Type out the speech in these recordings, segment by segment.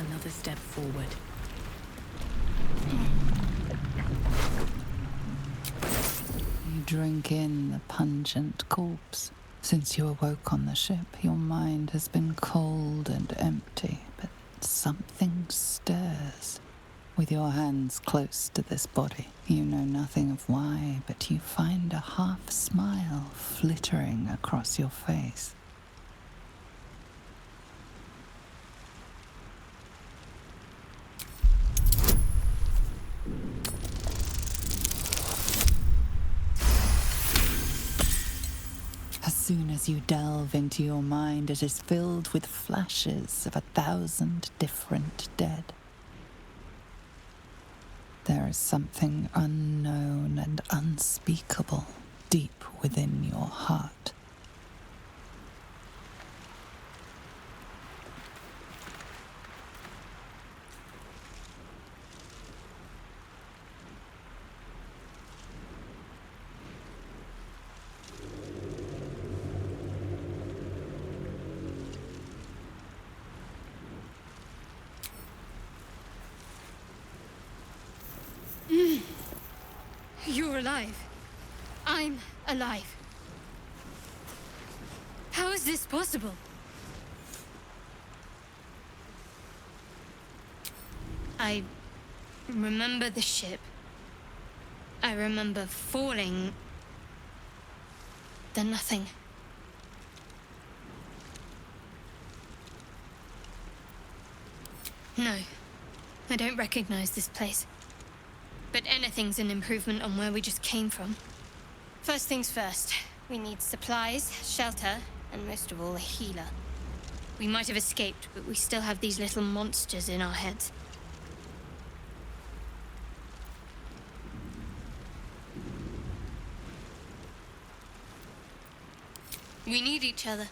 another step forward. You drink in the pungent corpse. Since you awoke on the ship, your mind has been cold and empty, but something stirs. With your hands close to this body, you know nothing of why, but you find a half smile flittering across your face. As soon as you delve into your mind, it is filled with flashes of 1,000 different dead. There is something unknown and unspeakable deep within your heart. You're alive. I'm alive. How is this possible? I remember the ship. I remember falling. Then nothing. No, I don't recognize this place. But anything's an improvement on where we just came from. First things first, we need supplies, shelter, and most of all, a healer. We might have escaped, but we still have these little monsters in our heads. We need each other,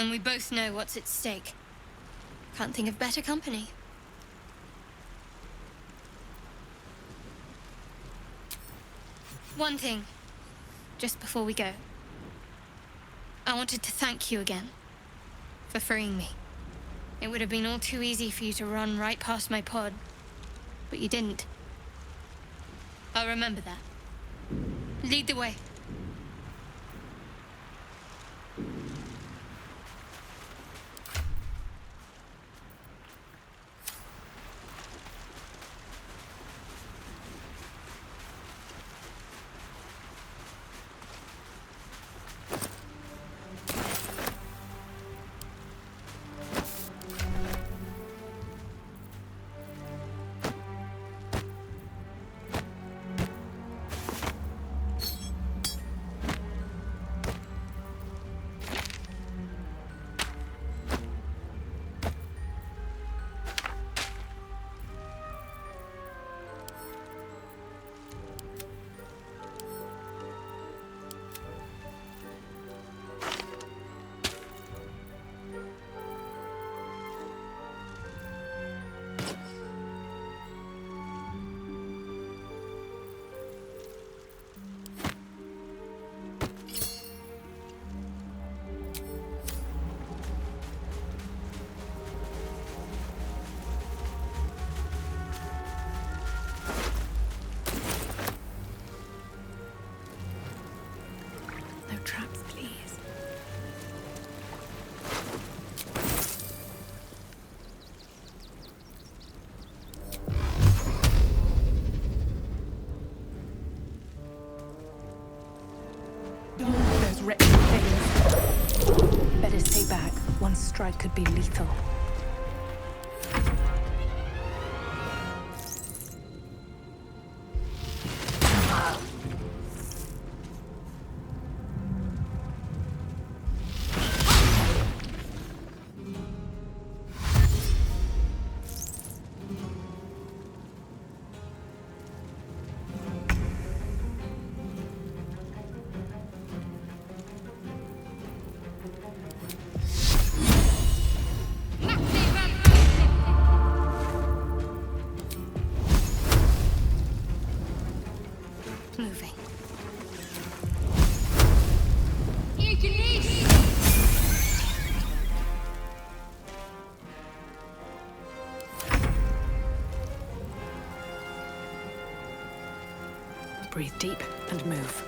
and we both know what's at stake. Can't think of better company. One thing, just before we go. I wanted to thank you again for freeing me. It would have been all too easy for you to run right past my pod, but you didn't. I'll remember that. Lead the way. Traps, please. Those wretched things. Better stay back. One strike could be lethal. Breathe deep and move.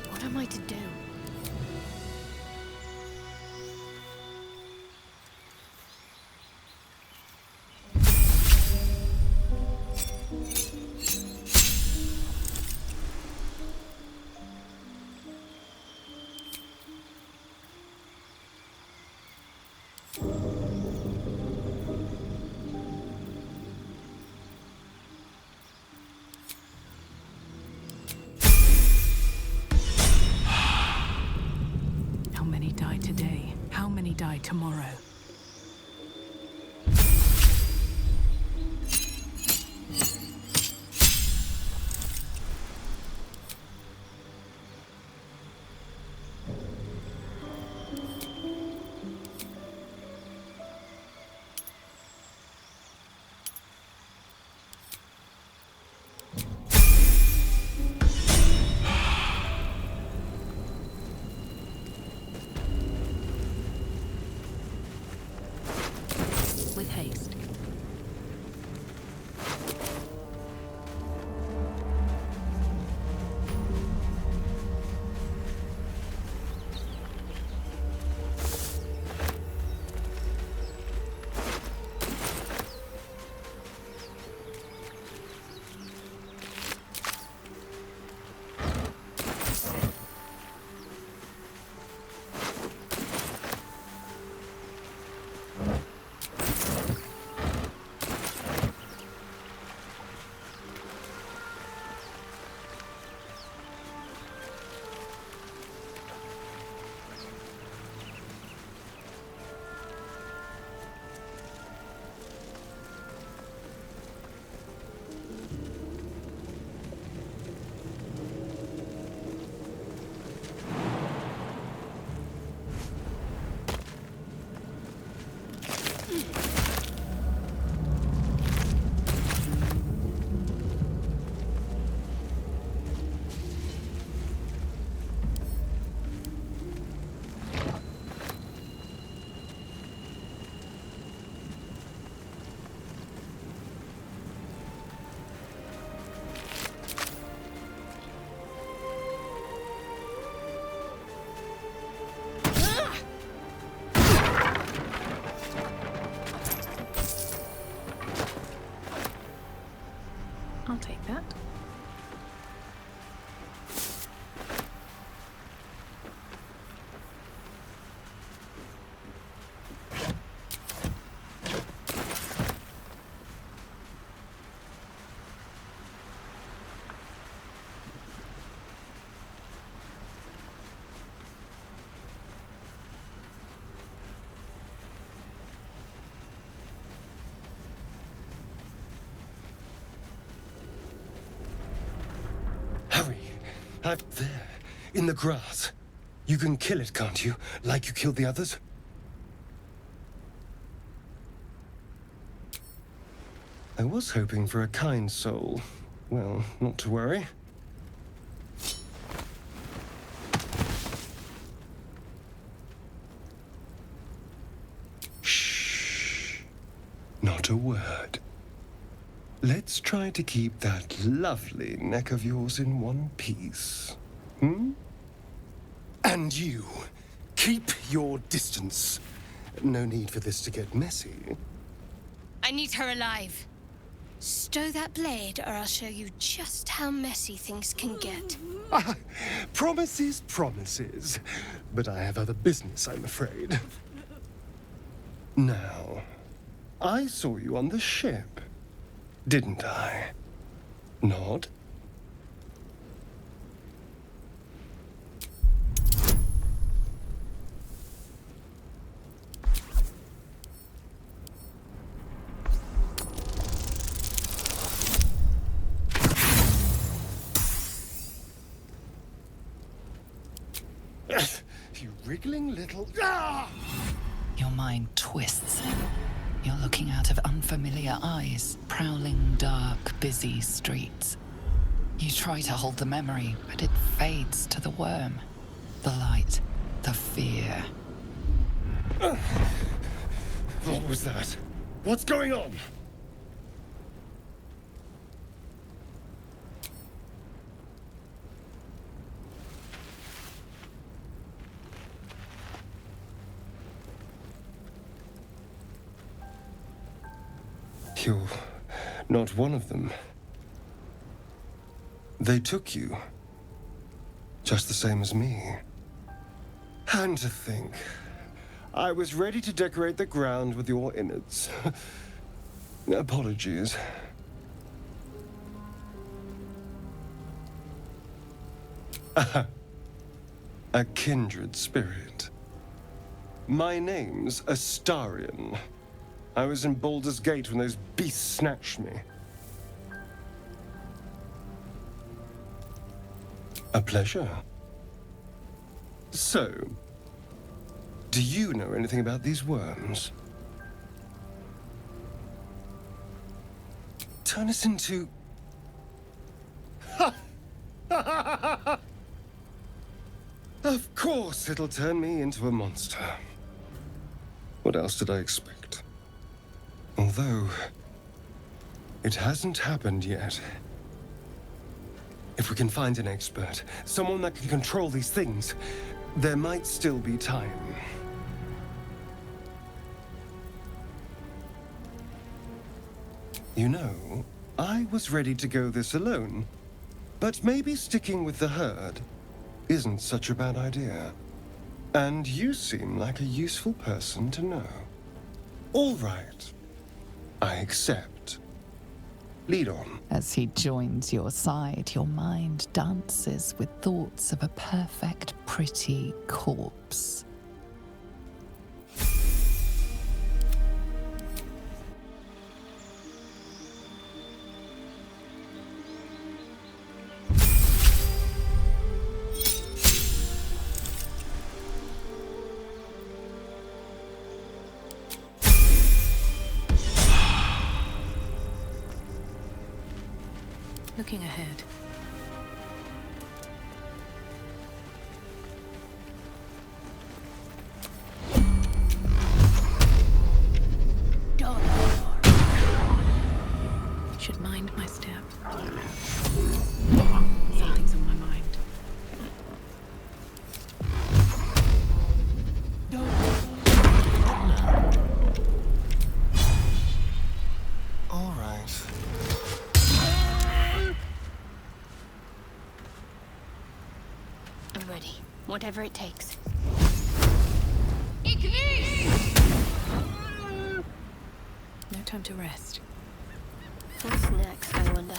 What am I to do? How many die today? How many die tomorrow? With haste. I'll take that. There, in the grass. You can kill it, can't you? Like you killed the others? I was hoping for a kind soul. Well, not to worry. Shh. Not a word. Let's try to keep that lovely neck of yours in one piece. Hmm? And you, keep your distance. No need for this to get messy. I need her alive. Stow that blade, or I'll show you just how messy things can get. Promises, promises. But I have other business, I'm afraid. Now, I saw you on the ship, didn't I? Nod? You wriggling little... Ah! Your mind twists. You're looking out of unfamiliar eyes, prowling dark, busy streets. You try to hold the memory, but it fades to the worm. The light, the fear. What was that? What's going on? You're not one of them. They took you. Just the same as me. And to think, I was ready to decorate the ground with your innards. Apologies. A kindred spirit. My name's Astarion. I was in Baldur's Gate when those beasts snatched me. A pleasure. So, do you know anything about these worms? Turn us into... Of course it'll turn me into a monster. What else did I expect? Although, it hasn't happened yet. If we can find an expert, someone that can control these things, there might still be time. You know, I was ready to go this alone, but maybe sticking with the herd isn't such a bad idea. And you seem like a useful person to know. All right. I accept. Lead on. As he joins your side, your mind dances with thoughts of a perfect, pretty corpse. Looking ahead. Should mind my step. Something's on my mind. All right. I'm ready. Whatever it takes. No time to rest. What's next, I wonder?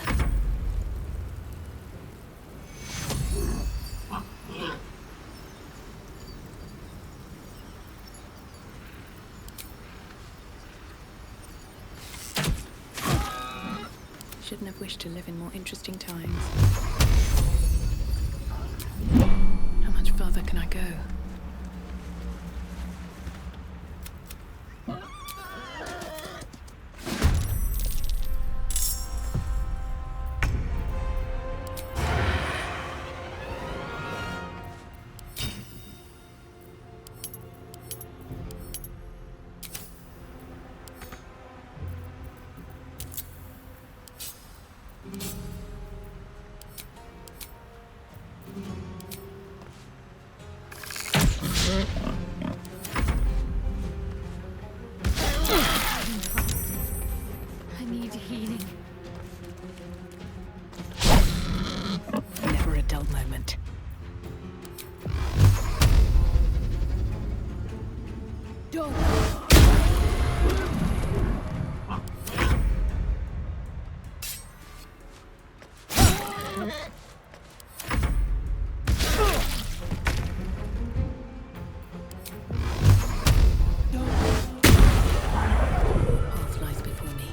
Shouldn't have wished to live in more interesting times. farther can I go? I need healing. Never a dull moment. Path lies before me.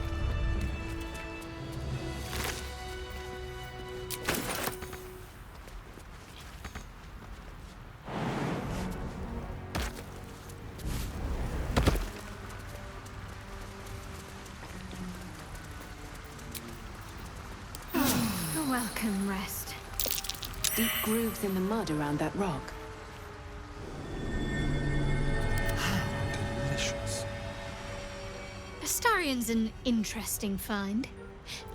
A welcome rest. Deep grooves in the mud around that rock. Delicious. Astarion's an interesting find.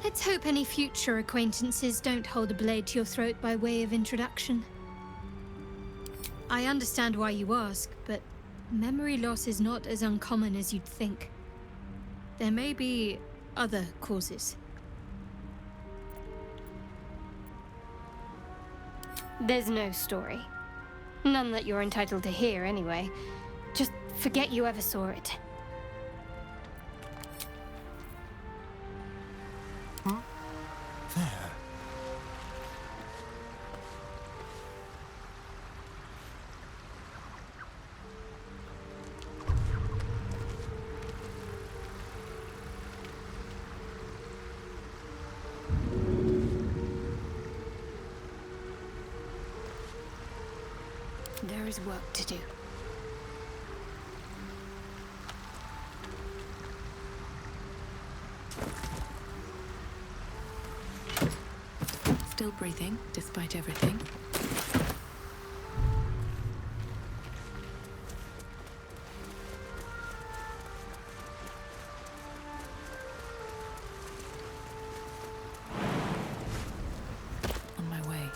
Let's hope any future acquaintances don't hold a blade to your throat by way of introduction. I understand why you ask, but memory loss is not as uncommon as you'd think. There may be other causes. There's no story. None that you're entitled to hear, anyway. Just forget you ever saw it. There. There is work to do. Still breathing, despite everything. On my way.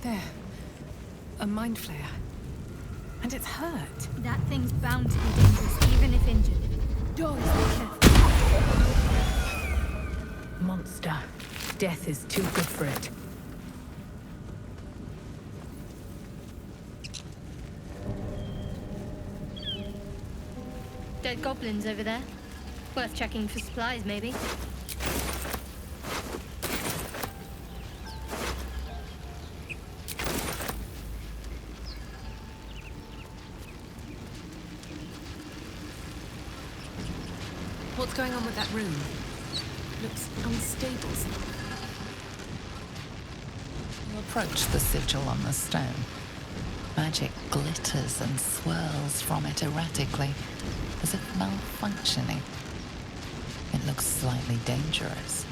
There. A mind flare. And it's hurt. That thing's bound to be dangerous, even if injured. Doors, be careful. Monster. Death is too good for it. Dead goblins over there. Worth checking for supplies, maybe. What's going on with that room? Looks unstable. You approach the sigil on the stone. Magic glitters and swirls from it erratically, as if malfunctioning. It looks slightly dangerous.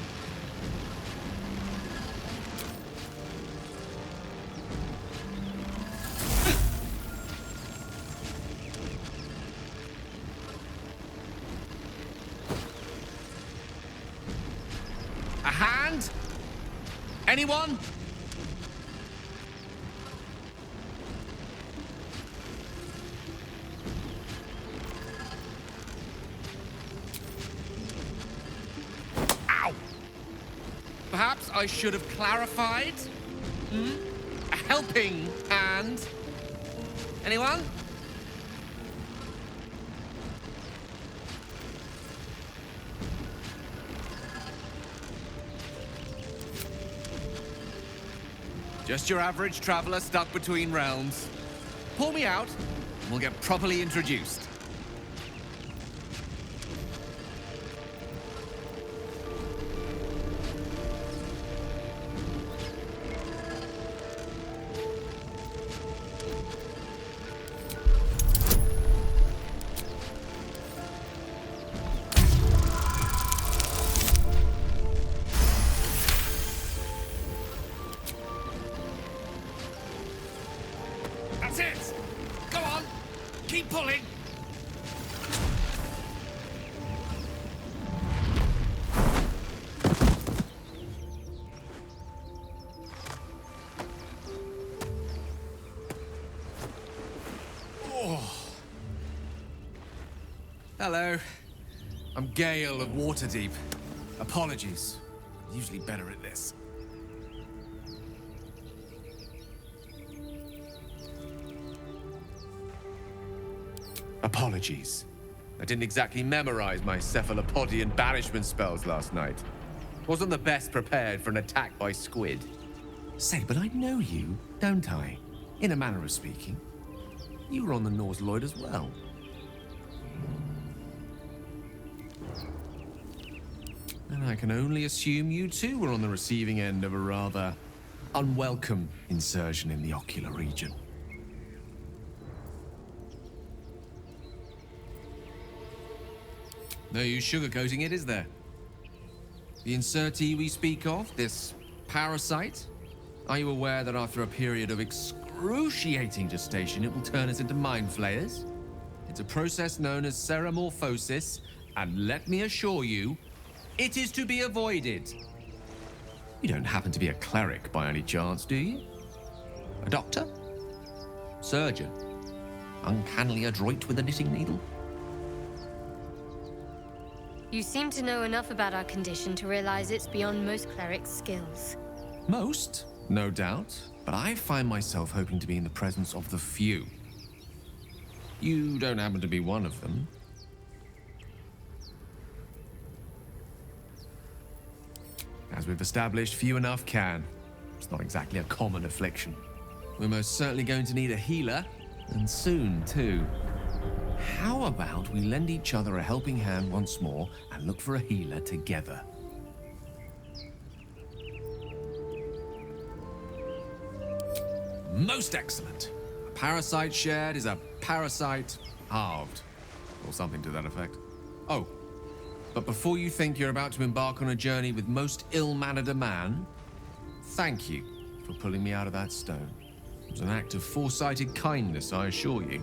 A hand? Anyone? Ow! Perhaps I should have clarified? A helping hand? Anyone? Just your average traveler stuck between realms. Pull me out, and we'll get properly introduced. That's it! Go on! Keep pulling! Oh. Hello. I'm Gale of Waterdeep. Apologies. Usually better at this. Apologies. I didn't exactly memorize my cephalopodian banishment spells last night. Wasn't the best prepared for an attack by squid. Say, but I know you, don't I? In a manner of speaking. You were on the Norse Lloyd as well. And I can only assume you too were on the receiving end of a rather unwelcome insertion in the ocular region. No use sugarcoating it, is there? The insertee we speak of, this parasite, are you aware that after a period of excruciating gestation, it will turn us into mind flayers? It's a process known as ceremorphosis, and let me assure you, it is to be avoided. You don't happen to be a cleric by any chance, do you? A doctor? Surgeon? Uncannily adroit with a knitting needle? You seem to know enough about our condition to realize it's beyond most clerics' skills. Most, no doubt, but I find myself hoping to be in the presence of the few. You don't happen to be one of them. As we've established, few enough can. It's not exactly a common affliction. We're most certainly going to need a healer, and soon, too. How about we lend each other a helping hand once more and look for a healer together? Most excellent. A parasite shared is a parasite halved. Or something to that effect. Oh, but before you think you're about to embark on a journey with most ill-mannered a man, thank you for pulling me out of that stone. It was an act of foresighted kindness, I assure you.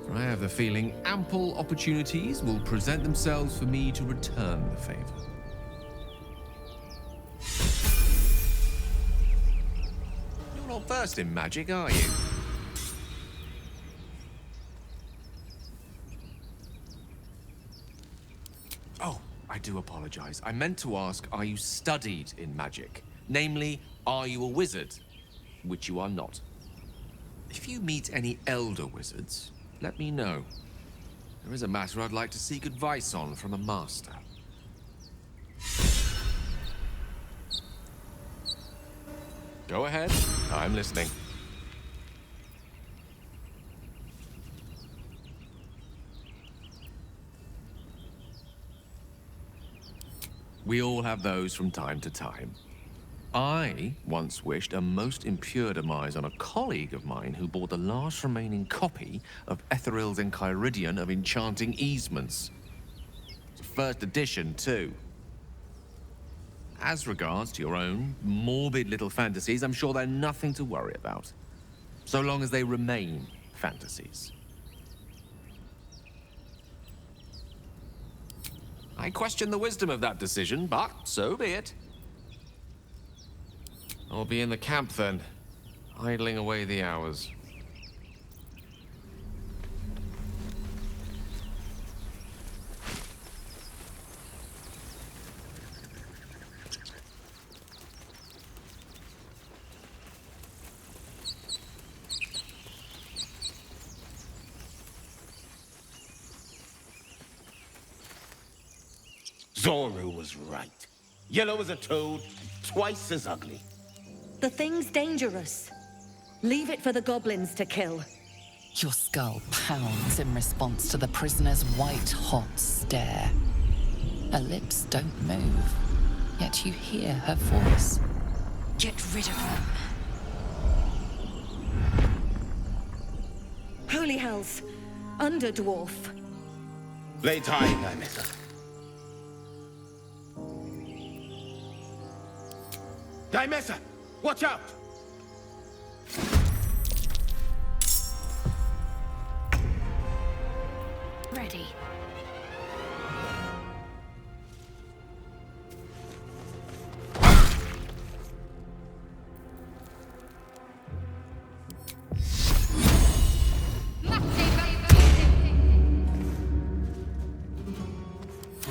For I have the feeling ample opportunities will present themselves for me to return the favor. You're not versed in magic, are you? Oh, I do apologize. I meant to ask, are you studied in magic? Namely, are you a wizard? Which you are not. If you meet any elder wizards, let me know. There is a matter I'd like to seek advice on from a master. Go ahead. I'm listening. We all have those from time to time. I once wished a most impure demise on a colleague of mine who bought the last remaining copy of Etheril's Enchiridion of Enchanting Easements. It's a first edition, too. As regards to your own morbid little fantasies, I'm sure they're nothing to worry about. So long as they remain fantasies. I question the wisdom of that decision, but so be it. I'll be in the camp then, idling away the hours. Zoru was right. Yellow as a toad, twice as ugly. The thing's dangerous. Leave it for the goblins to kill. Your skull pounds in response to the prisoner's white-hot stare. Her lips don't move, yet you hear her voice. Get rid of them. Holy hells! Underdwarf. Lay tight, Nymessa. Nymessa! Watch out! Ready.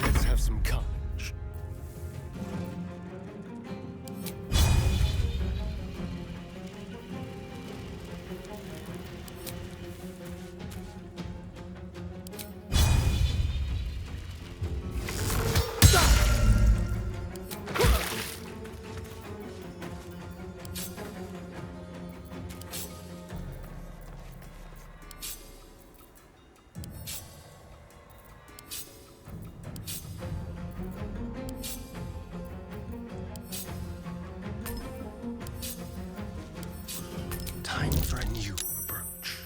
Let's have some courage. Time for a new approach.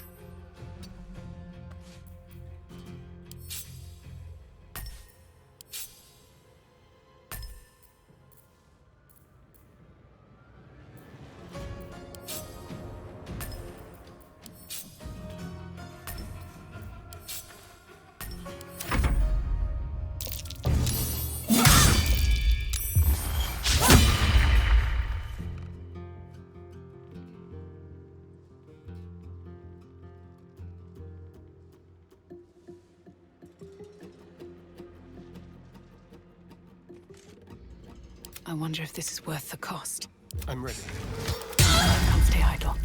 I wonder if this is worth the cost. I'm ready. Can't stay idle.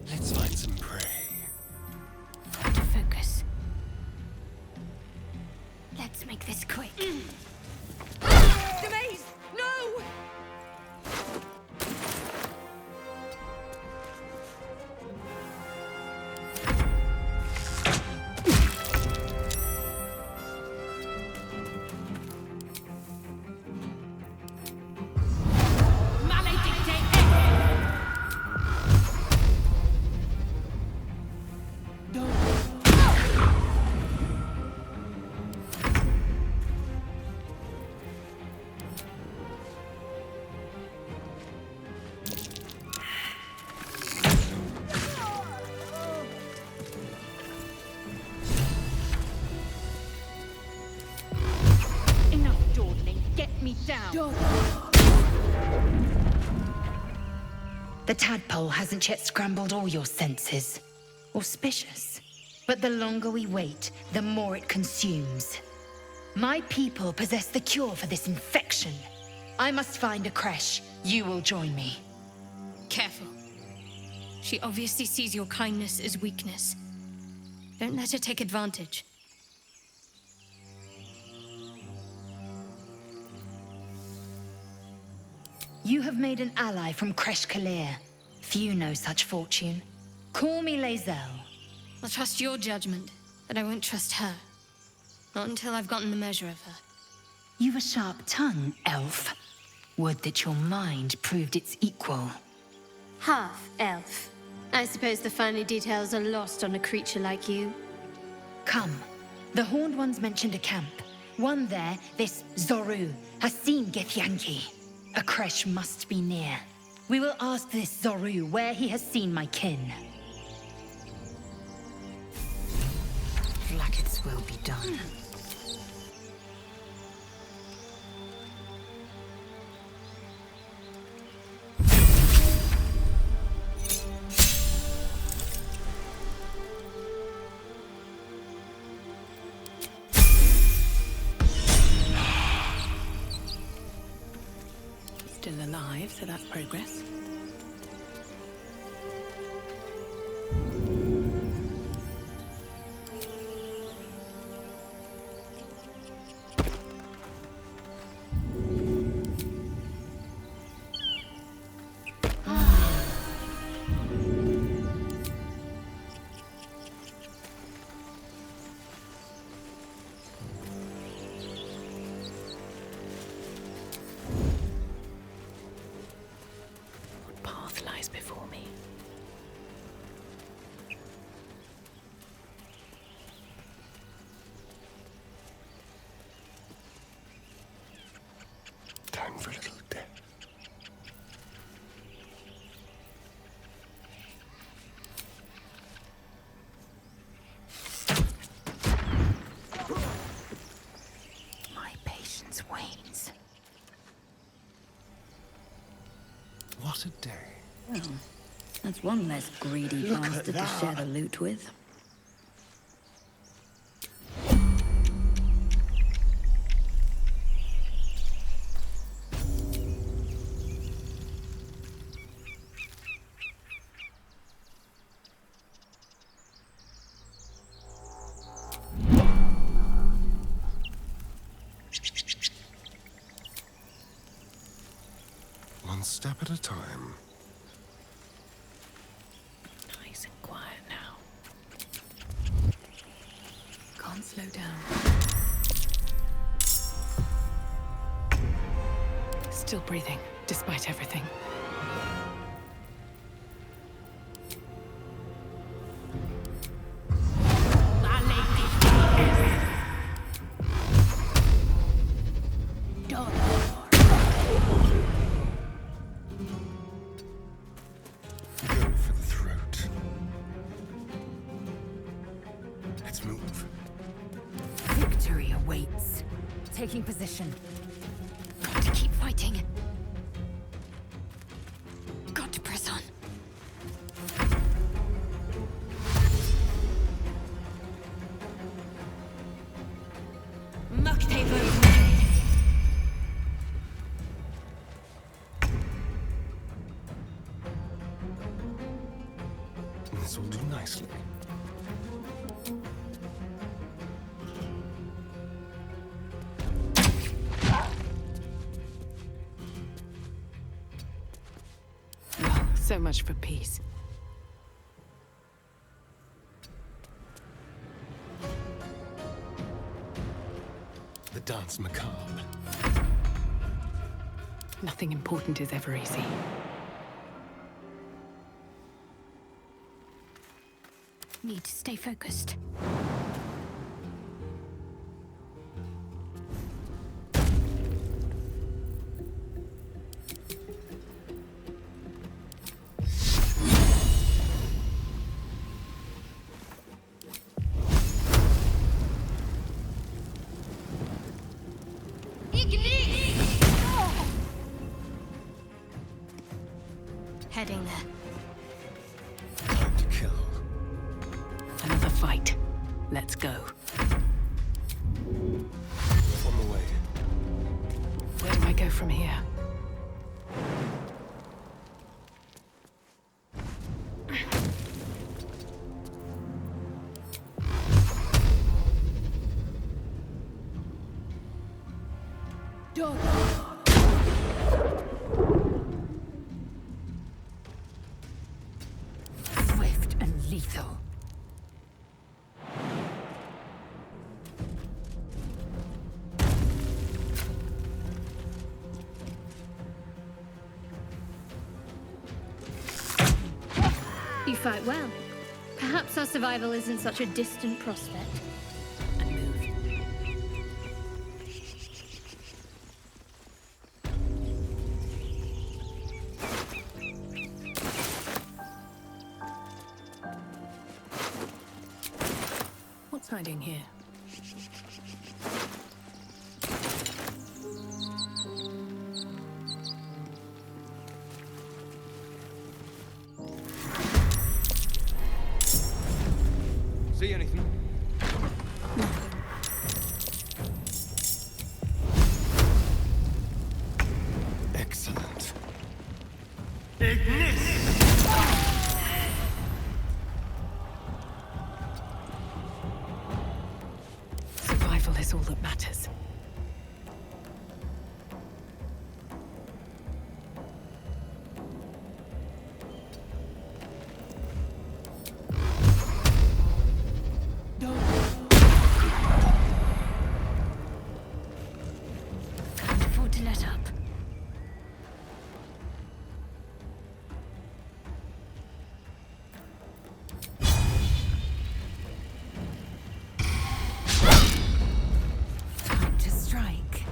Let's find some prey. Focus. Let's make this quick. Demaze! No! Enough dawdling. Get me down. The tadpole hasn't yet scrambled all your senses. Auspicious. But the longer we wait, the more it consumes. My people possess the cure for this infection. I must find a creche. You will join me. Careful. She obviously sees your kindness as weakness. Don't let her take advantage. You have made an ally from Creche Kalir. Few know such fortune. Call me Lae'zel. I'll trust your judgment, but I won't trust her. Not until I've gotten the measure of her. You've a sharp tongue, elf. Would that your mind proved its equal. Half elf. I suppose the finer details are lost on a creature like you. Come. The Horned Ones mentioned a camp. One there, this Zoru, has seen Githyanki. A creche must be near. We will ask this Zoru where he has seen my kin. Blackets will be done. still alive, so that's progress. Lies before me. Time for a little death. My patience wanes. What a day. Well, that's one less greedy bastard to share the loot with. One step at a time. Nice and quiet now. Can't slow down. Still breathing, despite everything. Go for the throat. Let's move. Victory awaits. Taking position. Got to keep fighting. Got to press on. This will do nicely. So much for peace. The dance macabre. Nothing important is ever easy. Need to stay focused. Heading there. Time to kill. Another fight. Let's go. On the way. Where do I go from here? Swift and lethal. You fight well. Perhaps our survival isn't such a distant prospect. And move. What's hiding here? See anything? Excellent. Survival is all that matters. Can't afford to let up. Time to strike.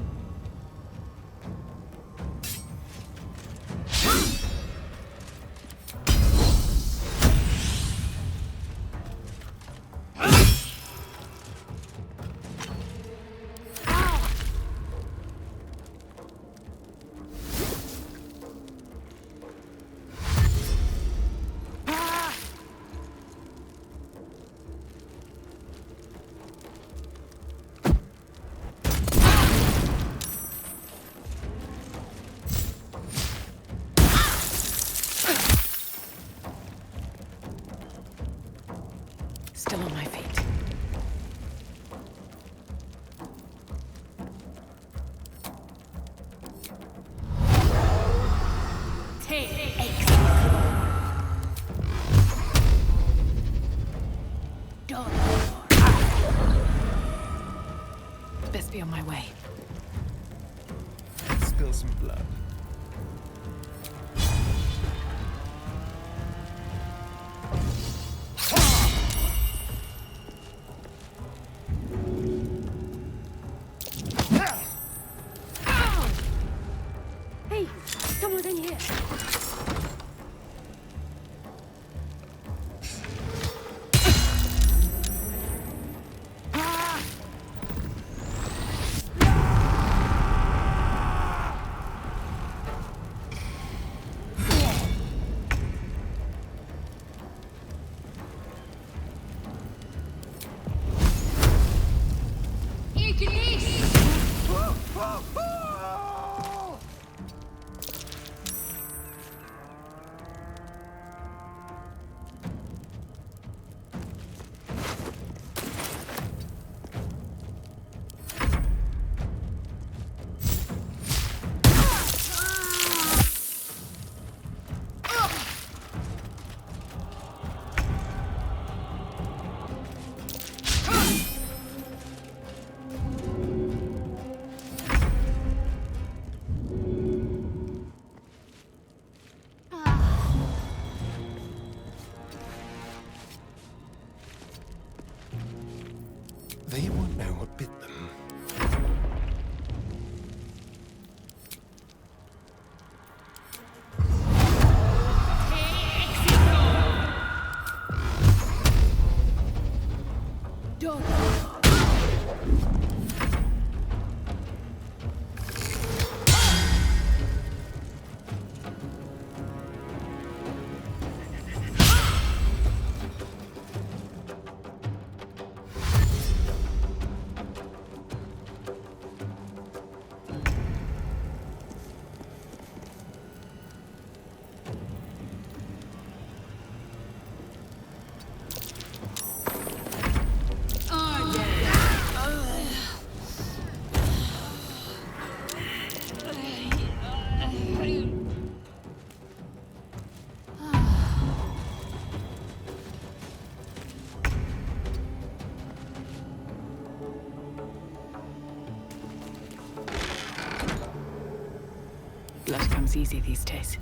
Still on my feet. Best be on my way. Spill some blood. Hey, someone's in here. They won't know what bit them. Blood comes easy these days.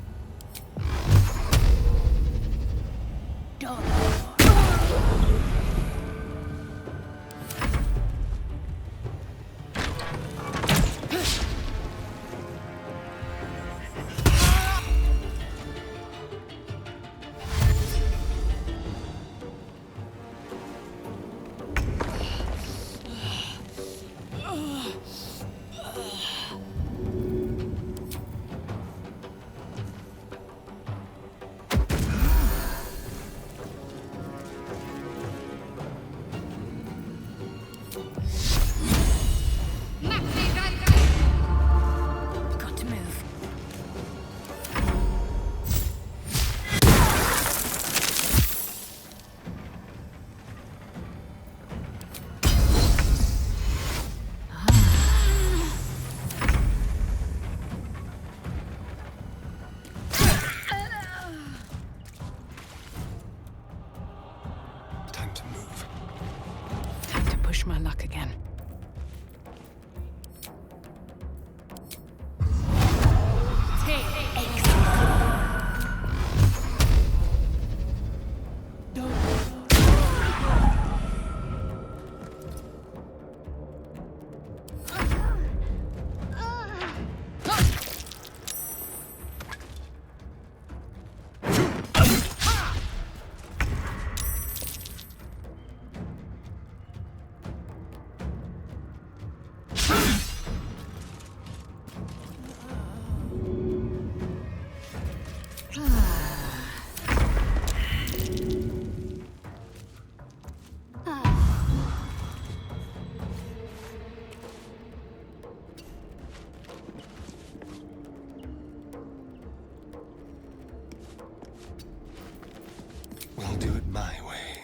We'll do it my way.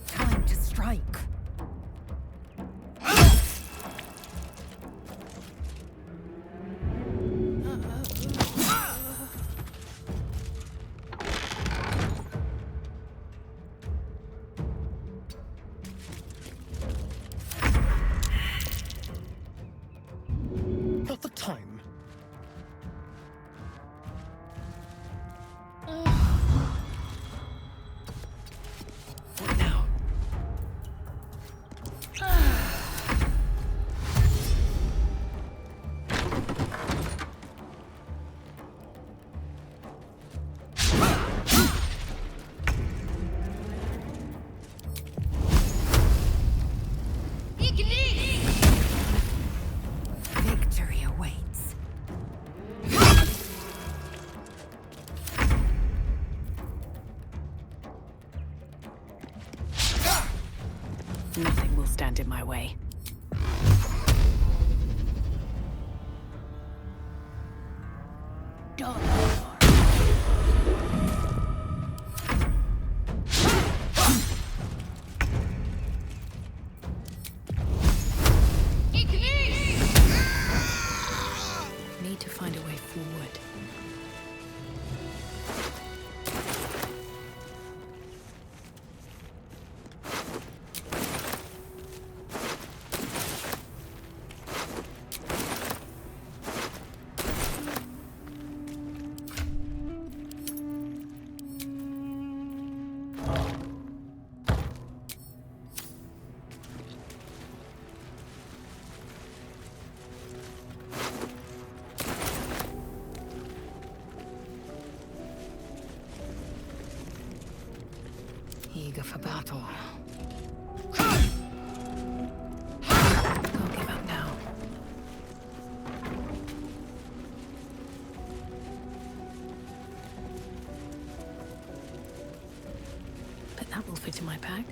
Time to strike. Not the time. What now? Victory awaits. Nothing will stand in my way. Need to find a way forward. Eager for battle. Can't give up now. But that will fit in my pack.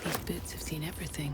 These boots have seen everything.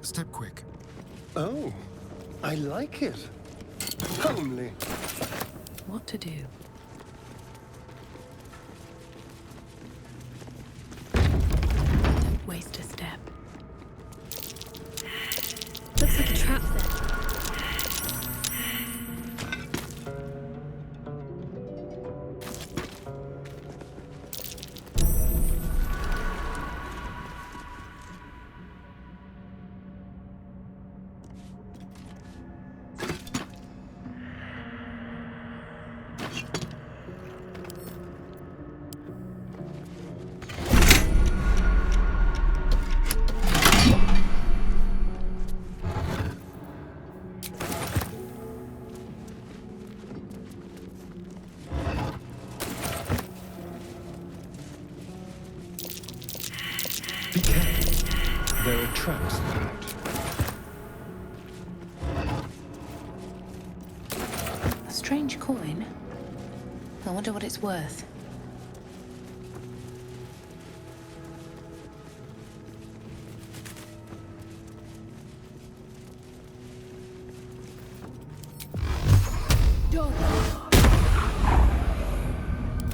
Step quick. Oh, I like it. Homely. What to do? Don't waste a step. Looks like a trap there. Be careful. There are traps about. A strange coin. I wonder what it's worth.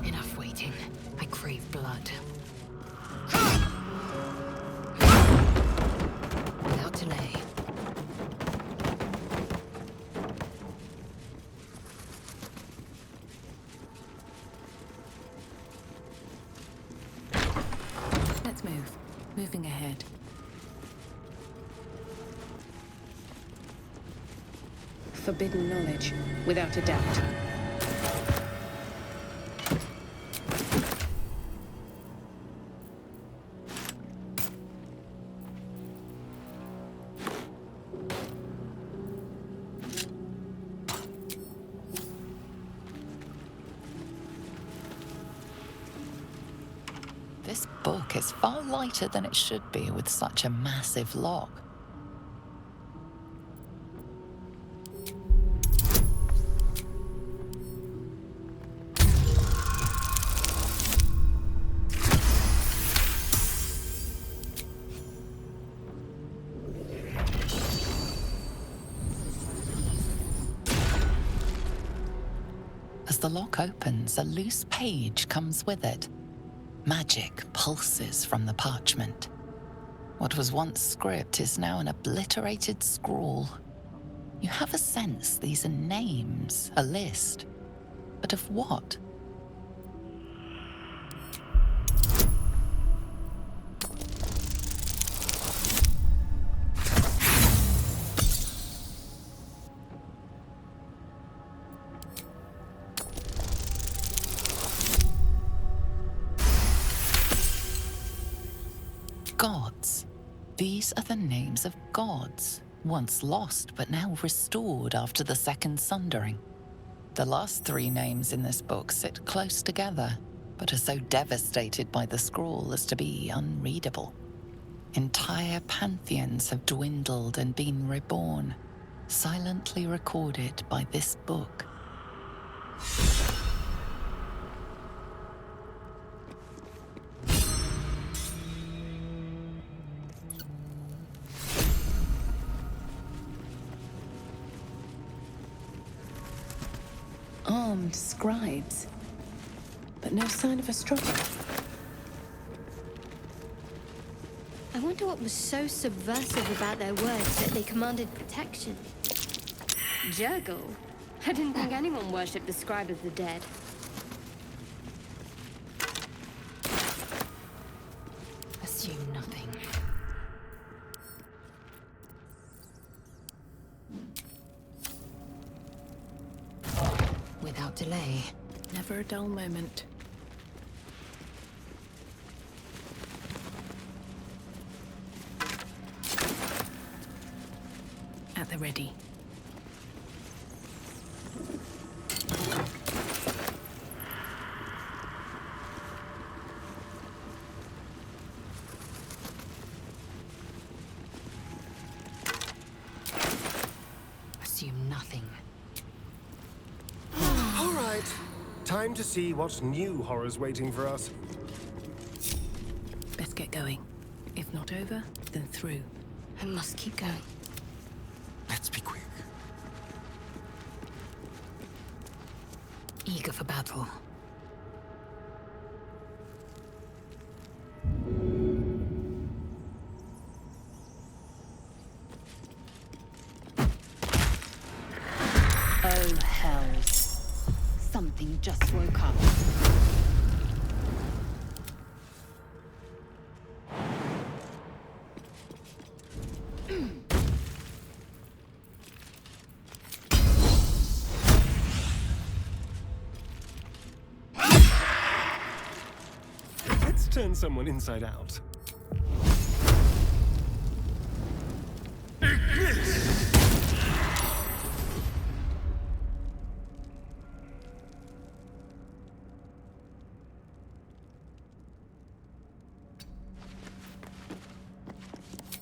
Enough waiting. I crave blood. Without delay. Let's move. Moving ahead. Forbidden knowledge, without a doubt. This book is far lighter than it should be with such a massive lock. As the lock opens, a loose page comes with it. Magic pulses from the parchment. What was once script is now an obliterated scrawl. You have a sense these are names, a list. But of what? Gods. These are the names of gods, once lost but now restored after the Second Sundering. The last three names in this book sit close together, but are so devastated by the scrawl as to be unreadable. Entire pantheons have dwindled and been reborn, silently recorded by this book. Armed scribes, but no sign of a struggle. I wonder what was so subversive about their words that they commanded protection. Jurgle? I didn't think anyone worshipped the scribe of the dead. Assume nothing. Without delay. Never a dull moment. At the ready. Assume nothing. All right. Time to see what new horror's waiting for us. Best get going. If not over, then through. I must keep going. Let's be quick. Eager for battle. Oh, hells. Something just woke up. Let's turn someone inside out.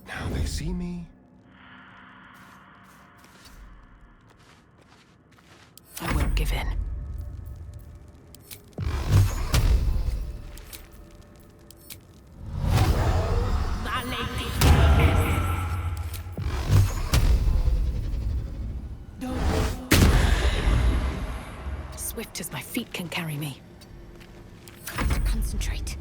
Now they see me. I won't give in. swift as my feet can carry me. Got to concentrate.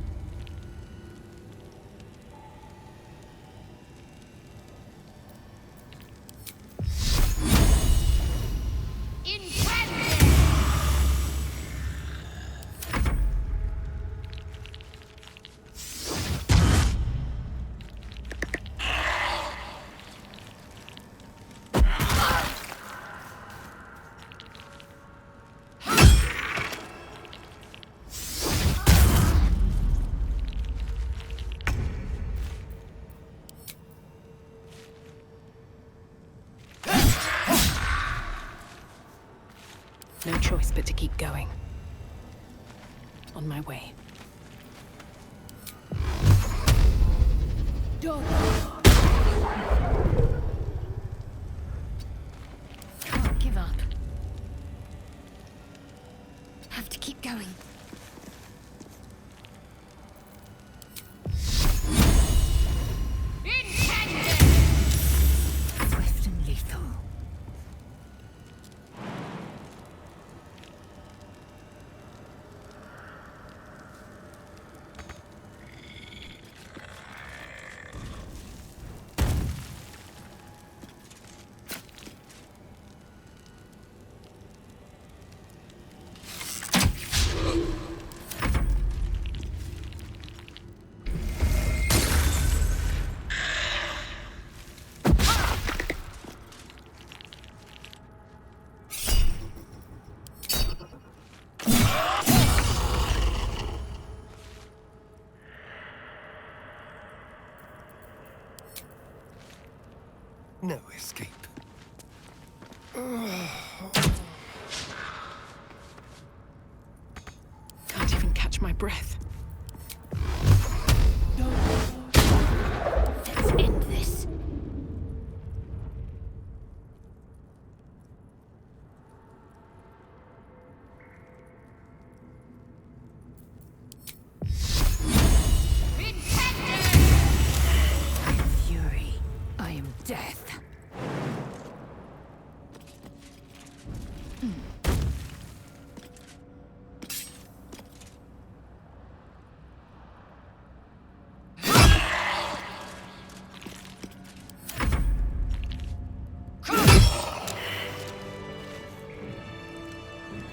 No choice but to keep going. On my way. Can't give up. Have to keep going. Swift and lethal. No escape. Can't even catch my breath. Let's end this. Fury. I am death.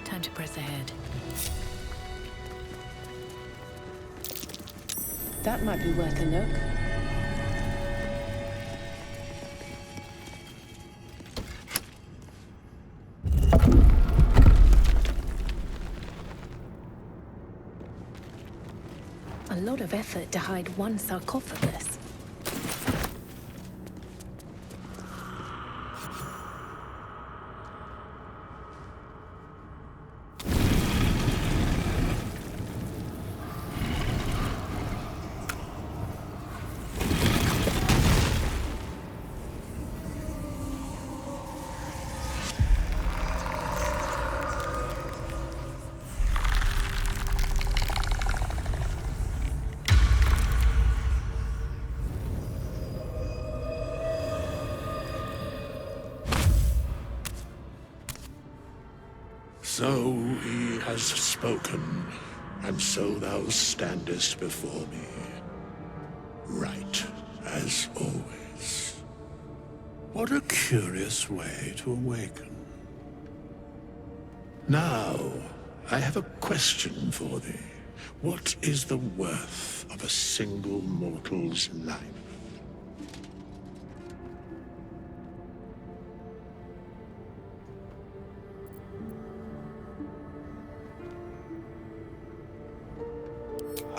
Time to press ahead. That might be worth a look. A lot of effort to hide one sarcophagus. So he has spoken, and so thou standest before me, right as always. What a curious way to awaken. Now, I have a question for thee. What is the worth of a single mortal's life?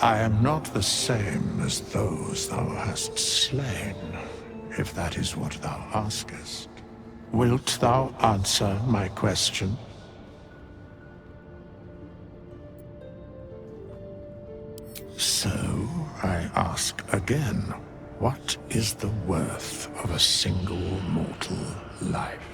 I am not the same as those thou hast slain, if that is what thou askest. Wilt thou answer my question? So, I ask again, what is the worth of a single mortal life?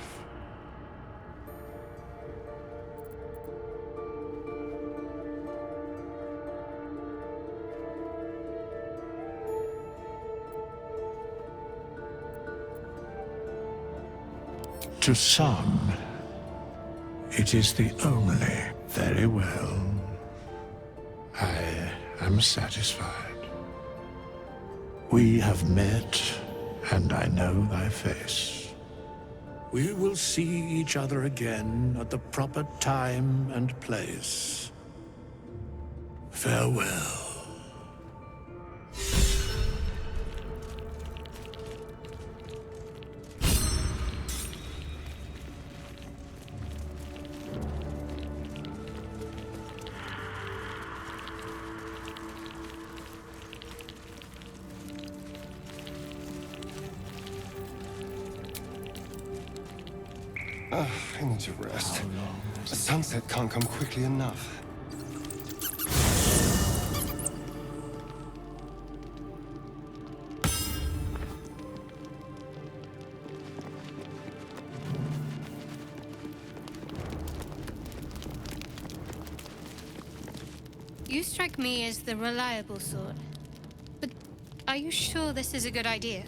To some, it is the only Very well. I am satisfied. We have met, and I know thy face. We will see each other again at the proper time and place. Farewell. I need to rest. The sunset can't come quickly enough. You strike me as the reliable sort. But are you sure this is a good idea?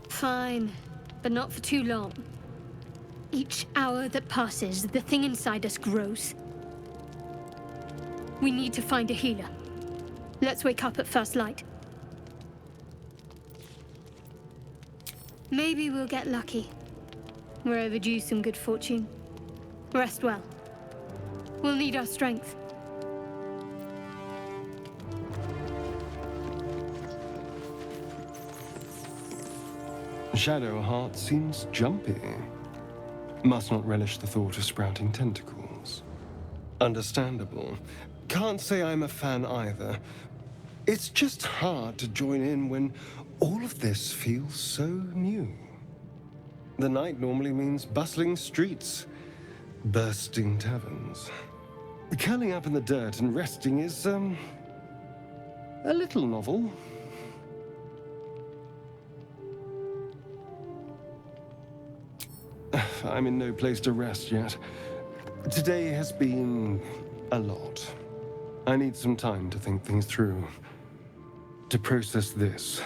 Fine, but not for too long. Each hour that passes, the thing inside us grows. We need to find a healer. Let's wake up at first light. Maybe we'll get lucky. We're overdue some good fortune. Rest well. We'll need our strength. Shadowheart seems jumpy. Must not relish the thought of sprouting tentacles. Understandable. Can't say I'm a fan either. It's just hard to join in when all of this feels so new. The night normally means bustling streets, bursting taverns. Curling up in the dirt and resting is, a little novel. I'm in no place to rest yet. Today has been a lot. I need some time to think things through. To process this.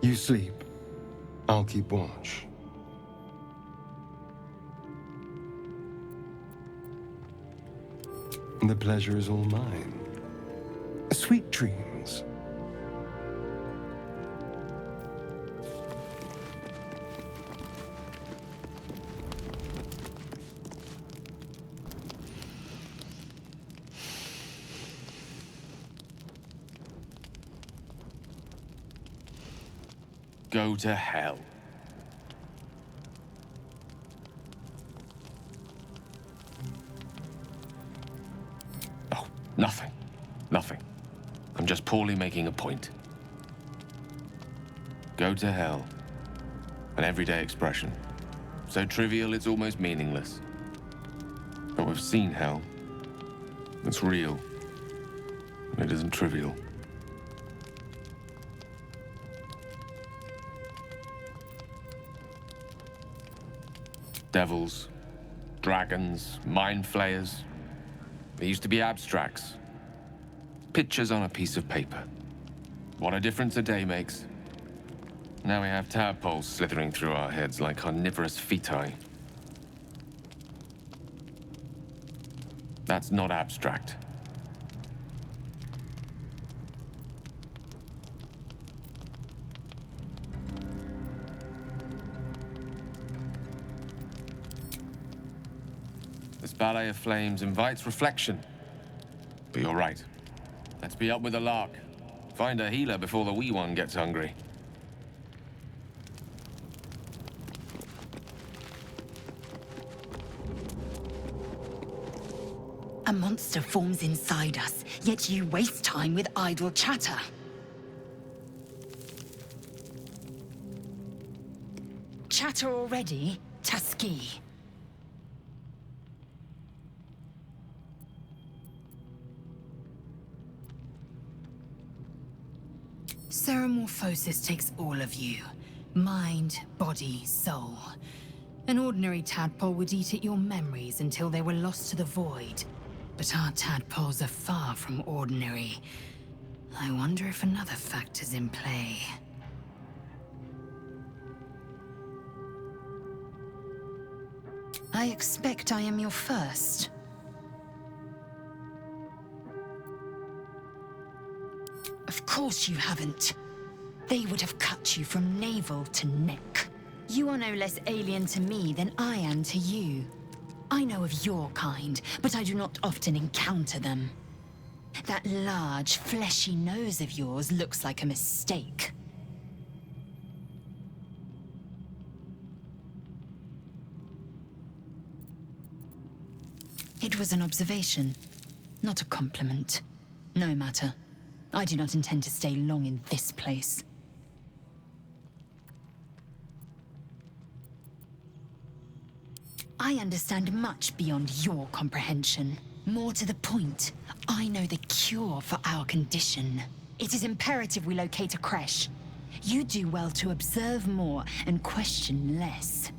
You sleep. I'll keep watch. The pleasure is all mine. Sweet dreams. Go to hell. Oh, nothing. Nothing. I'm just poorly making a point. Go to hell. An everyday expression. So trivial it's almost meaningless. But we've seen hell. It's real. And it isn't trivial. Devils, dragons, mind flayers. They used to be abstracts. Pictures on a piece of paper. What a difference a day makes. Now we have tadpoles slithering through our heads like carnivorous feti. That's not abstract. This ballet of flames invites reflection. But you're right. Let's be up with the lark. Find a healer before the wee one gets hungry. A monster forms inside us, yet you waste time with idle chatter. Chatter already, Taski? Ceramorphosis takes all of you. Mind, body, soul. An ordinary tadpole would eat at your memories until they were lost to the void. But our tadpoles are far from ordinary. I wonder if another factor's in play. I expect I am your first. Of course you haven't. They would have cut you from navel to neck. You are no less alien to me than I am to you. I know of your kind, but I do not often encounter them. That large, fleshy nose of yours looks like a mistake. It was an observation, not a compliment. No matter. I do not intend to stay long in this place. I understand much beyond your comprehension. More to the point, I know the cure for our condition. It is imperative we locate a creche. You do well to observe more and question less.